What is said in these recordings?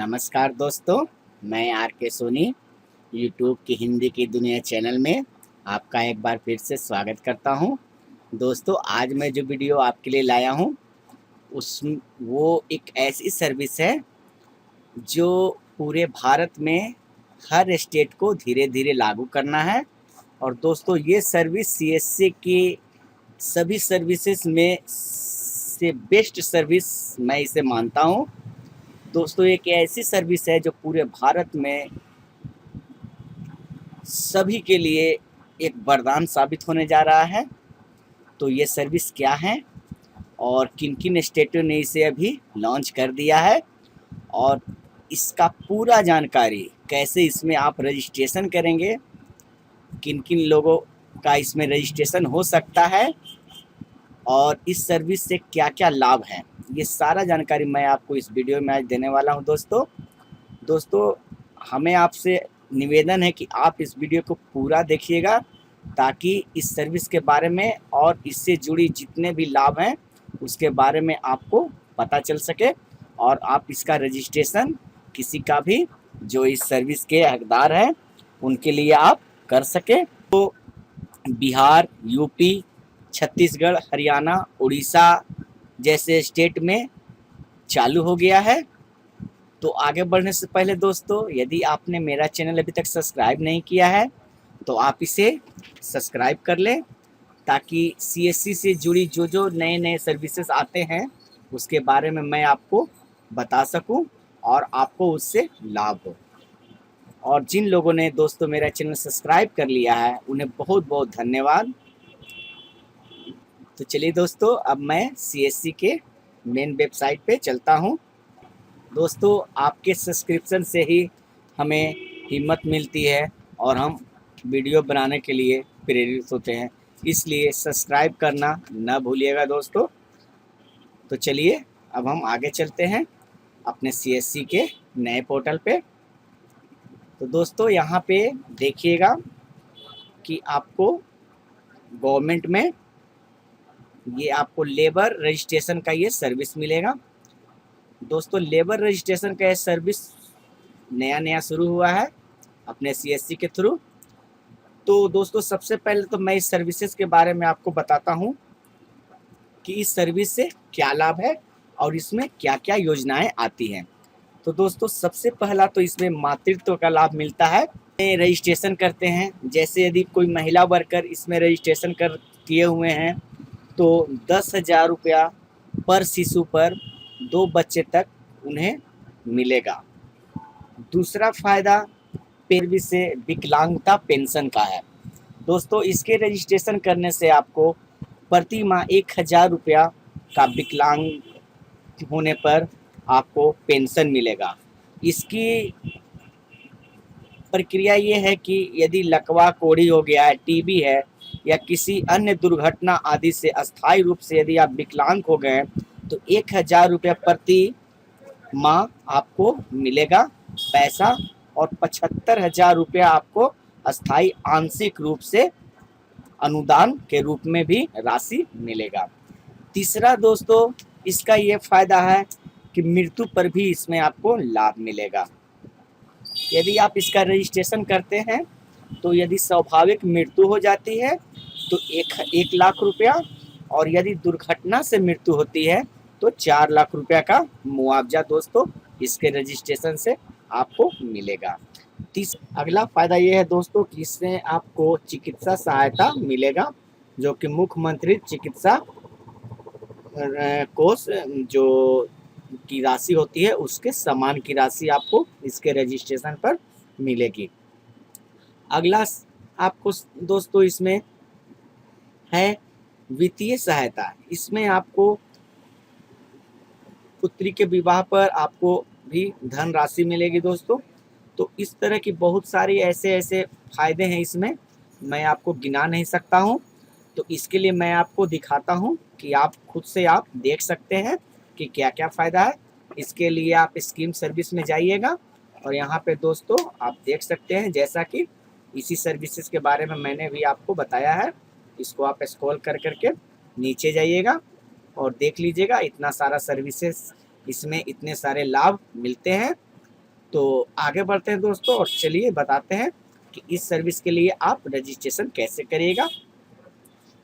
नमस्कार दोस्तों, मैं आर के सोनी यूट्यूब की हिंदी की दुनिया चैनल में आपका एक बार फिर से स्वागत करता हूं। दोस्तों, आज मैं जो वीडियो आपके लिए लाया हूं उस वो एक ऐसी सर्विस है जो पूरे भारत में हर स्टेट को धीरे धीरे लागू करना है। और दोस्तों, ये सर्विस सीएससी की सभी सर्विसेज में से बेस्ट सर्विस मैं इसे मानता हूं। दोस्तों, एक ऐसी सर्विस है जो पूरे भारत में सभी के लिए एक वरदान साबित होने जा रहा है। तो ये सर्विस क्या है और किन किन स्टेटों ने इसे अभी लॉन्च कर दिया है और इसका पूरा जानकारी, कैसे इसमें आप रजिस्ट्रेशन करेंगे, किन किन लोगों का इसमें रजिस्ट्रेशन हो सकता है और इस सर्विस से क्या क्या लाभ हैं, ये सारा जानकारी मैं आपको इस वीडियो में आज देने वाला हूं। दोस्तों, हमें आपसे निवेदन है कि आप इस वीडियो को पूरा देखिएगा ताकि इस सर्विस के बारे में और इससे जुड़ी जितने भी लाभ हैं उसके बारे में आपको पता चल सके और आप इसका रजिस्ट्रेशन किसी का भी जो इस सर्विस के हकदार हैं उनके लिए आप कर सकें। तो बिहार, यूपी, छत्तीसगढ़, हरियाणा, उड़ीसा जैसे स्टेट में चालू हो गया है। तो आगे बढ़ने से पहले दोस्तों, यदि आपने मेरा चैनल अभी तक सब्सक्राइब नहीं किया है तो आप इसे सब्सक्राइब कर लें ताकि सीएससी से जुड़ी जो नए नए सर्विसेज आते हैं उसके बारे में मैं आपको बता सकूं और आपको उससे लाभ हो। और जिन लोगों ने दोस्तों मेरा चैनल सब्सक्राइब कर लिया है उन्हें बहुत बहुत धन्यवाद। तो चलिए दोस्तों, अब मैं सीएससी के मेन वेबसाइट पे चलता हूं। दोस्तों, आपके सब्सक्रिप्शन से ही हमें हिम्मत मिलती है और हम वीडियो बनाने के लिए प्रेरित होते हैं, इसलिए सब्सक्राइब करना न भूलिएगा दोस्तों। तो चलिए अब हम आगे चलते हैं अपने सीएससी के नए पोर्टल पे। तो दोस्तों, यहाँ पे देखिएगा कि आपको गवर्नमेंट में ये आपको लेबर रजिस्ट्रेशन का ये सर्विस मिलेगा। दोस्तों, लेबर रजिस्ट्रेशन का ये सर्विस नया शुरू हुआ है अपने सीएससी के थ्रू। तो दोस्तों, सबसे पहले तो मैं इस सर्विसेज के बारे में आपको बताता हूँ कि इस सर्विस से क्या लाभ है और इसमें क्या क्या योजनाएं आती हैं। तो दोस्तों, सबसे पहला तो इसमें मातृत्व का लाभ मिलता है। रजिस्ट्रेशन करते हैं, जैसे यदि कोई महिला वर्कर इसमें रजिस्ट्रेशन कर किए हुए हैं तो 10,000 रुपया पर शिशु पर 2 बच्चे तक उन्हें मिलेगा। दूसरा फायदा पेरवी से विकलांगता पेंशन का है। दोस्तों, इसके रजिस्ट्रेशन करने से आपको प्रति माह 1,000 रुपया का विकलांग होने पर आपको पेंशन मिलेगा। इसकी प्रक्रिया ये है कि यदि लकवा, कोढ़ी हो गया है, टीबी है या किसी अन्य दुर्घटना आदि से अस्थायी रूप से यदि आप विकलांग हो गए तो 1,000 रुपया प्रति माह आपको मिलेगा पैसा और 75,000 रुपया आपको अस्थायी आंशिक रूप से अनुदान के रूप में भी राशि मिलेगा। तीसरा दोस्तों, इसका ये फायदा है कि मृत्यु पर भी इसमें आपको लाभ मिलेगा। यदि आप इसका रजिस्ट्रेशन करते हैं तो यदि स्वाभाविक मृत्यु हो जाती है तो 1 लाख रुपया और यदि दुर्घटना से मृत्यु होती है तो 4 लाख रुपया का मुआवजा दोस्तों इसके रजिस्ट्रेशन से आपको मिलेगा। अगला फायदा ये है दोस्तों कि इससे आपको चिकित्सा सहायता मिलेगा, जो कि मुख्यमंत्री चिकित्सा कोष जो की राशि होती है उसके समान की राशि आपको इसके रजिस्ट्रेशन पर मिलेगी। अगला आपको दोस्तों इसमें है वित्तीय सहायता। इसमें आपको पुत्री के विवाह पर आपको भी धन राशि मिलेगी दोस्तों। तो इस तरह की बहुत सारी ऐसे फायदे हैं इसमें, मैं आपको गिना नहीं सकता हूँ। तो इसके लिए मैं आपको दिखाता हूँ कि आप खुद से आप देख सकते हैं कि क्या क्या फ़ायदा है। इसके लिए आप स्कीम सर्विस में जाइएगा और यहाँ पे दोस्तों आप देख सकते हैं, जैसा कि इसी सर्विसेज के बारे में मैंने भी आपको बताया है। इसको आप स्क्रॉल कर करके नीचे जाइएगा और देख लीजिएगा, इतना सारा सर्विसेज इसमें इतने सारे लाभ मिलते हैं। तो आगे बढ़ते हैं दोस्तों और चलिए बताते हैं कि इस सर्विस के लिए आप रजिस्ट्रेशन कैसे करिएगा।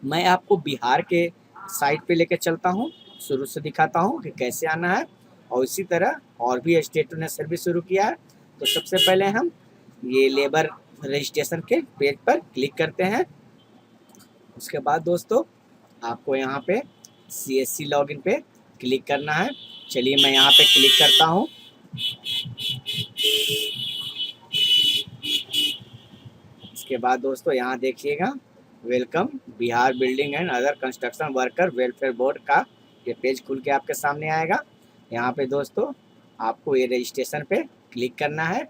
मैं आपको बिहार के साइट पे लेकर चलता हूँ, शुरू से दिखाता हूँ कि कैसे आना है, और इसी तरह और भी स्टेटों ने सर्विस शुरू किया है। तो सबसे पहले हम ये लेबर रजिस्ट्रेशन के पेज पर क्लिक करते हैं। उसके बाद दोस्तों आपको यहाँ पे CSC लॉगिन पे क्लिक करना है। चलिए मैं यहाँ पे क्लिक करता हूँ। इसके बाद दोस्तों यहाँ देखिएगा, welcome Bihar building and other construction worker welfare board का ये पेज खुल के आपके सामने आएगा। यहाँ पे दोस्तों आपको ये रजिस्ट्रेशन पे क्लिक करना है।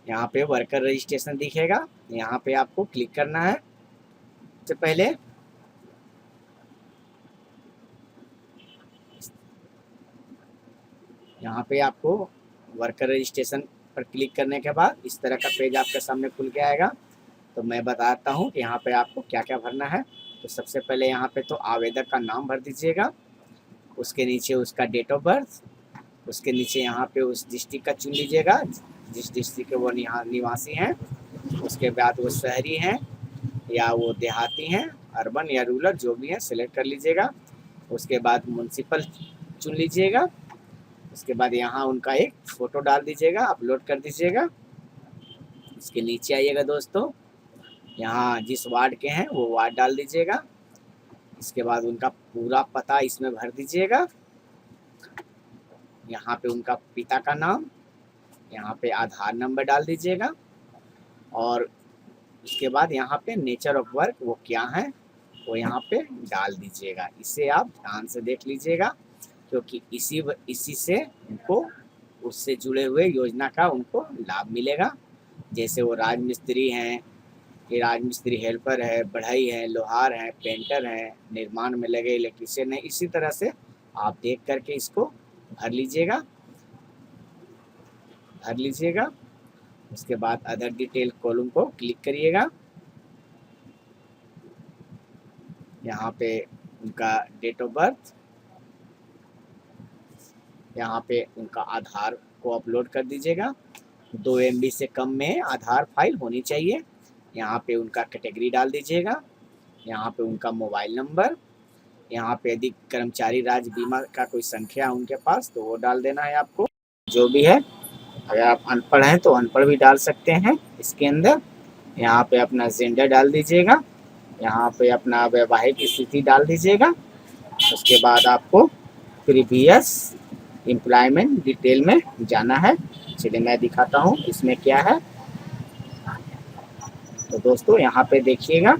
यहाँ पे वर्कर रजिस्ट्रेशन दिखेगा, यहाँ पे आपको क्लिक करना है। सबसे पहले यहाँ पे आपको वर्कर रजिस्ट्रेशन पर क्लिक करने के बाद इस तरह का पेज आपके सामने खुल के आएगा। तो मैं बताता हूँ कि यहाँ पे आपको क्या क्या भरना है। तो सबसे पहले यहाँ पे तो आवेदक का नाम भर दीजिएगा, उसके नीचे उसका डेट ऑफ बर्थ, उसके नीचे यहाँ पे उस डिस्ट्रिक्ट का चुन लीजिएगा जिस डिस्ट्रिक्ट के वो निवासी हैं। उसके बाद वो शहरी हैं या वो देहाती हैं, अर्बन या रूरल जो भी है सिलेक्ट कर लीजिएगा। उसके बाद म्यूनसिपल चुन लीजिएगा। उसके बाद यहाँ उनका एक फ़ोटो डाल दीजिएगा, अपलोड कर दीजिएगा। इसके नीचे आइएगा दोस्तों, यहाँ जिस वार्ड के हैं वो वार्ड डाल दीजिएगा। इसके बाद उनका पूरा पता इसमें भर दीजिएगा। यहाँ पे उनका पिता का नाम, यहाँ पे आधार नंबर डाल दीजिएगा, और उसके बाद यहाँ पे नेचर ऑफ वर्क वो क्या है वो यहाँ पे डाल दीजिएगा। इसे आप ध्यान से देख लीजिएगा, क्योंकि इसी से उनको उससे जुड़े हुए योजना का उनको लाभ मिलेगा। जैसे वो राजमिस्त्री हैं, ये राजमिस्त्री हेल्पर है, बढ़ई है, लोहार है, पेंटर है, निर्माण में लगे इलेक्ट्रीशियन है। इसी तरह से आप देख करके इसको भर लीजिएगा। उसके बाद अदर डिटेल कॉलम को क्लिक करिएगा। यहाँ पे उनका डेट ऑफ बर्थ, यहाँ पे उनका आधार को अपलोड कर दीजिएगा। 2 MB से कम में आधार फाइल होनी चाहिए। यहाँ पे उनका कैटेगरी डाल दीजिएगा, यहाँ पे उनका मोबाइल नंबर, यहाँ पे यदि कर्मचारी राज्य बीमा का कोई संख्या है उनके पास तो वो डाल देना है आपको, जो भी है। अगर आप अनपढ़ हैं तो अनपढ़ भी डाल सकते हैं इसके अंदर। यहाँ पे अपना जेंडर डाल दीजिएगा, यहाँ पे अपना वैवाहिक स्थिति डाल दीजिएगा। उसके बाद आपको प्रीवियस एम्प्लॉयमेंट डिटेल में जाना है। चलिए मैं दिखाता हूँ इसमें क्या है। तो दोस्तों यहाँ पे देखिएगा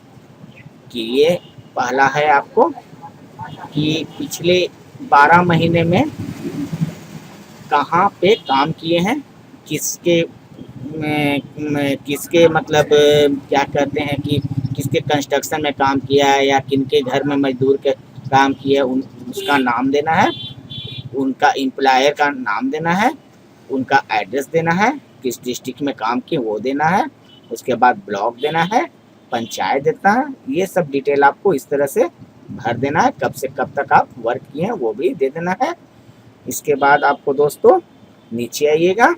कि ये पहला है आपको कि पिछले 12 महीने में कहाँ पे काम किए हैं, किसके मतलब क्या कहते हैं कि किसके कंस्ट्रक्शन में काम किया है या किनके घर में मजदूर के काम किया है, उसका नाम देना है, उनका एम्प्लॉयर का नाम देना है, उनका एड्रेस देना है, किस डिस्ट्रिक्ट में काम किए वो देना है। उसके बाद ब्लॉक देना है, पंचायत देता है। ये सब डिटेल आपको इस तरह से भर देना है। कब से कब तक आप वर्क किए हैं वो भी दे देना है। इसके बाद आपको दोस्तों नीचे आइएगा,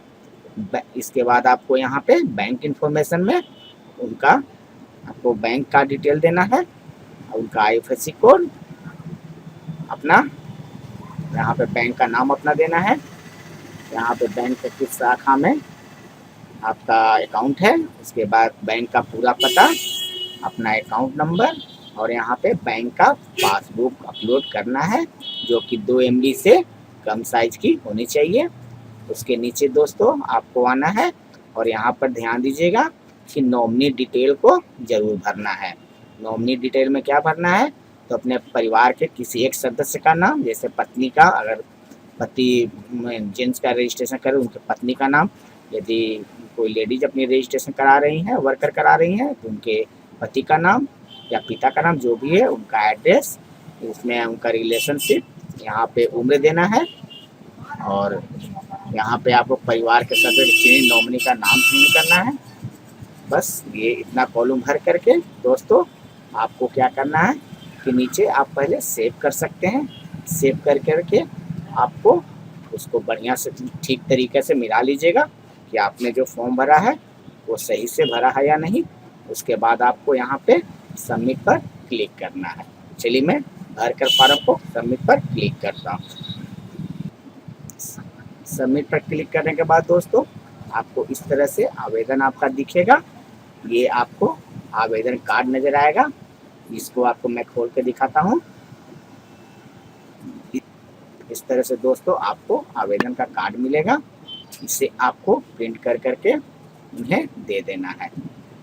इसके बाद आपको यहाँ पे बैंक इन्फॉर्मेशन में उनका आपको बैंक का डिटेल देना है, उनका IFSC कोड, अपना यहाँ पे बैंक का नाम अपना देना है, यहाँ पे बैंक के किस शाखा में आपका अकाउंट है, उसके बाद बैंक का पूरा पता, अपना अकाउंट नंबर, और यहाँ पे बैंक का पासबुक अपलोड करना है जो कि 2 MB से कम साइज की होनी चाहिए। उसके नीचे दोस्तों आपको आना है और यहाँ पर ध्यान दीजिएगा कि नॉमिनी डिटेल को ज़रूर भरना है। नॉमिनी डिटेल में क्या भरना है, तो अपने परिवार के किसी एक सदस्य का नाम, जैसे पत्नी का, अगर पति जेंट्स का रजिस्ट्रेशन करे उनके पत्नी का नाम, यदि कोई लेडीज अपनी रजिस्ट्रेशन करा रही हैं, वर्कर करा रही हैं, तो उनके पति का नाम या पिता का नाम जो भी है, उनका एड्रेस, इसमें उनका रिलेशनशिप, यहाँ पे उम्र देना है, और यहाँ पे आपको परिवार के सदस्य नॉमिनी का नाम चेंज करना है। बस ये इतना कॉलम भर करके दोस्तों आपको क्या करना है कि नीचे आप पहले सेव कर सकते हैं। सेव कर करके आपको उसको बढ़िया से ठीक तरीके से मिला लीजिएगा कि आपने जो फॉर्म भरा है वो सही से भरा है या नहीं। उसके बाद आपको यहाँ पे सबमिट पर क्लिक करना है। चलिए मैं भर कर फॉर्म को सबमिट पर क्लिक करता हूँ। सबमिट पर क्लिक करने के बाद दोस्तों आपको इस तरह से आवेदन आपका दिखेगा। ये आपको आवेदन कार्ड नज़र आएगा, इसको आपको मैं खोल के दिखाता हूँ। इस तरह से दोस्तों आपको आवेदन का कार्ड मिलेगा, इसे आपको प्रिंट कर करके उन्हें दे देना है।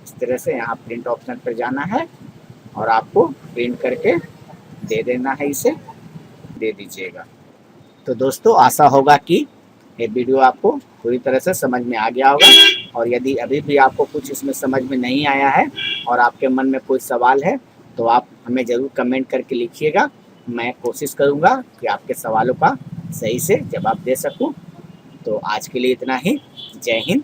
इस तरह से यहाँ प्रिंट ऑप्शन पर जाना है और आपको प्रिंट करके दे देना है, इसे दे दीजिएगा। तो दोस्तों आशा होगा कि ये वीडियो आपको पूरी तरह से समझ में आ गया होगा, और यदि अभी भी आपको कुछ इसमें समझ में नहीं आया है और आपके मन में कोई सवाल है तो आप हमें ज़रूर कमेंट करके लिखिएगा। मैं कोशिश करूँगा कि आपके सवालों का सही से जवाब दे सकूँ। तो आज के लिए इतना ही। जय हिंद,